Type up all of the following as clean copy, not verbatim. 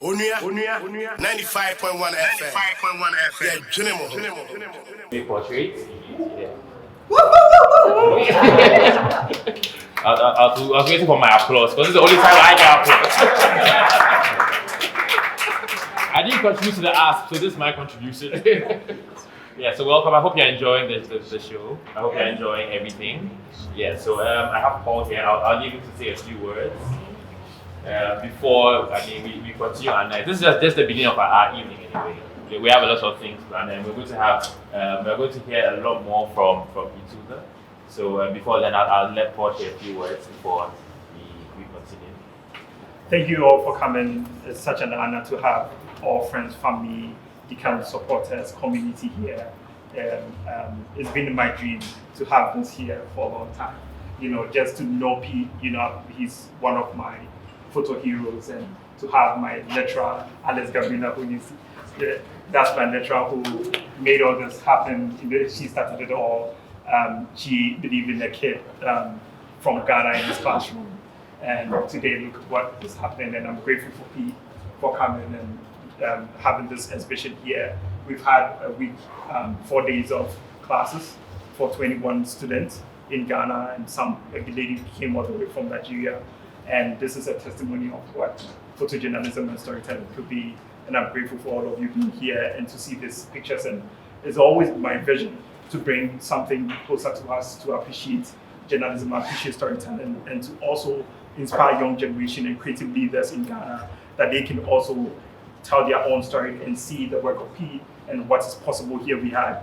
Unia, 95.1 FM. 95.1 FM. Yeah, Junimo. Portraits. I was waiting for my applause because this is the only time I get applause. I didn't contribute to the ask, so this is my contribution. Yeah, so welcome. I hope you're enjoying the show. I hope you're enjoying everything. Yeah, so I have Paul here. I'll leave him to say a few words before we continue our night. This is just the beginning of our evening anyway. We have a lot of things planned, and we're going to hear a lot more from Pete Souza. So before then, I'll let Paul say a few words before we continue. Thank you all for coming. It's such an honor to have all friends, family, Dikan supporters, community here. It's been my dream to have this here for a long time. Just to know Pete, he's one of my photo heroes, and to have my lecturer, Alice Gabriner, that's my lecturer who made all this happen. She started it all. She believed in the kid from Ghana in his classroom. And today, look at what is happening. And I'm grateful for Pete for coming and having this exhibition here. We've had a week, 4 days of classes for 21 students in Ghana, and some lady came all the way from Nigeria. And this is a testimony of what photojournalism and storytelling could be. And I'm grateful for all of you being here and to see these pictures. And it's always my vision to bring something closer to us, to appreciate journalism, appreciate storytelling, and to also inspire young generation and creative leaders in Ghana that they can also tell their own story and see the work of Pete and what is possible here. We had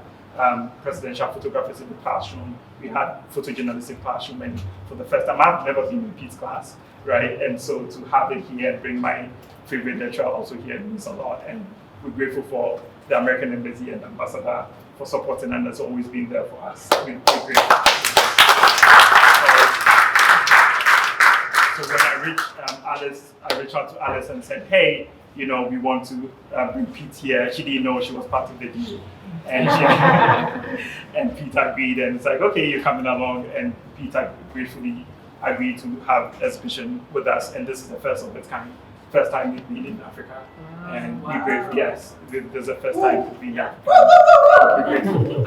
presidential photographers in the classroom, we had photojournalism classroom, and for the first time, I've never been in Pete's class, right? And so to have it here and bring my favorite lecturer also here means a lot. And we're grateful for the American Embassy and Ambassador for supporting, and that's always been there for us. We're grateful. So when I reached out to Alice and said, hey, we want to bring Pete here. She didn't know she was part of the deal. And and Pete agreed, and it's like, okay, you're coming along. And Pete gratefully agreed to have exhibition with us. And this is the first of its kind, first time we've been in Africa. And we're grateful, yes, this is the first time we've been here. We're grateful.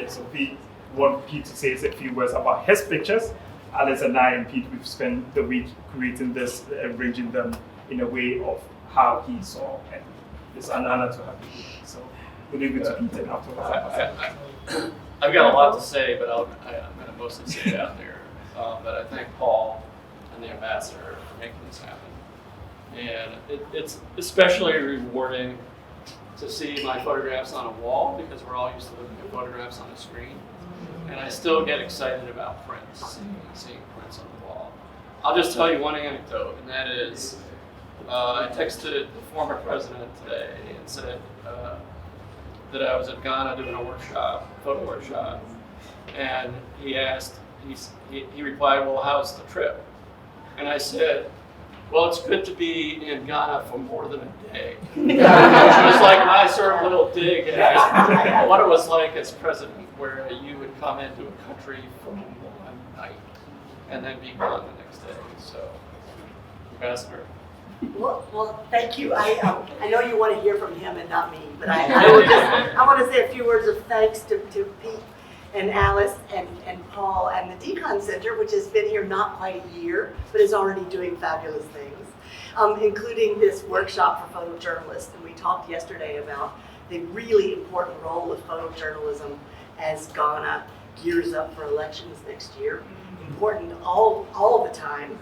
So Pete, want Pete to say a few words about his pictures. Alice and I and Pete, we've spent the week creating this, arranging them in a way of how he saw, and it's an honor to have you here. So we'll leave it to Pete and afterwards. I've got a lot to say, but I'm going to mostly say it out there. But I thank Paul and the ambassador for making this happen. And it's especially rewarding to see my photographs on a wall, because we're all used to looking at photographs on a screen. And I still get excited about prints, seeing prints on the wall. I'll just tell you one anecdote, and that is, I texted the former president today and said that I was in Ghana doing a workshop, photo workshop, and he replied, well, how's the trip? And I said, well, it's good to be in Ghana for more than a day. Which was like my sort of little dig at what it was like as president, where you would come into a country for one night and then be gone the next day. So, Ambassador. Well, thank you. I know you want to hear from him and not me, but I want to say a few words of thanks to Pete and Alice and Paul and the Dikan Centre, which has been here not quite a year, but is already doing fabulous things, including this workshop for photojournalists. And we talked yesterday about the really important role of photojournalism as Ghana gears up for elections next year. Important all the time,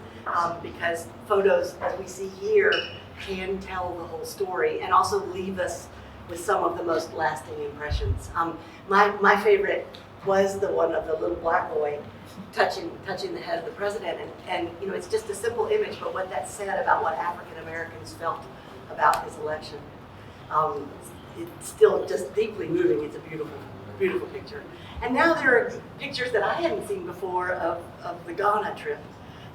because photos, as we see here, can tell the whole story and also leave us with some of the most lasting impressions. My favorite was the one of the little black boy touching the head of the president, and it's just a simple image, but what that said about what African Americans felt about his election, it's still just deeply moving. It's a beautiful picture. And now there are pictures that I hadn't seen before of the Ghana trip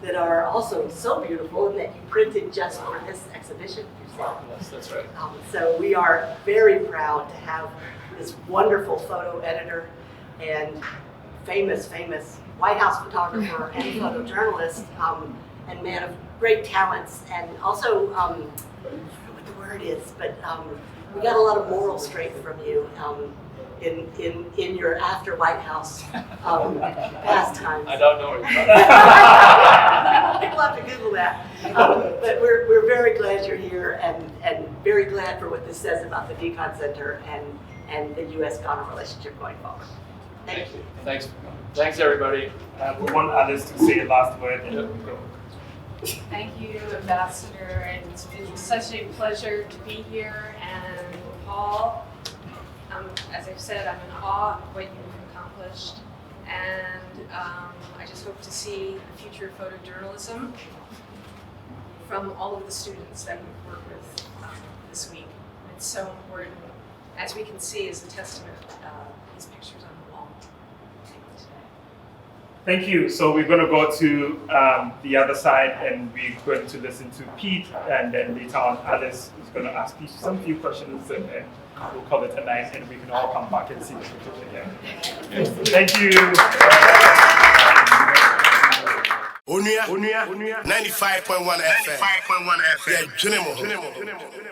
that are also so beautiful and that you printed just for this exhibition yourself. Yes, that's right. So we are very proud to have this wonderful photo editor and famous White House photographer and photojournalist and man of great talents, and also, I don't know what the word is, but we got a lot of moral strength from you in your after White House pastimes. I don't know what you're talking about. We'll have to Google that. But we're very glad you're here, and very glad for what this says about the Dikan Centre and the U.S.-Ghana relationship going forward. Thank you. Thanks for coming. Thanks, everybody. We want Alice to say a last word and then we go. Thank you, Ambassador, and it's been such a pleasure to be here. And Paul, as I've said, I'm in awe of what you've accomplished, and I just hope to see the future of photojournalism from all of the students that we've worked with this week. It's so important, as we can see, as a testament these pictures on the wall today. Thank you. So we're going to go to the other side, and we're going to listen to Pete, and then later on Alice is going to ask you some few questions, and then we'll call it a night, and we can all come back and see the pictures again. Thank you. Unia 95.1 FM. 95.1 FM. Yeah, Junimo.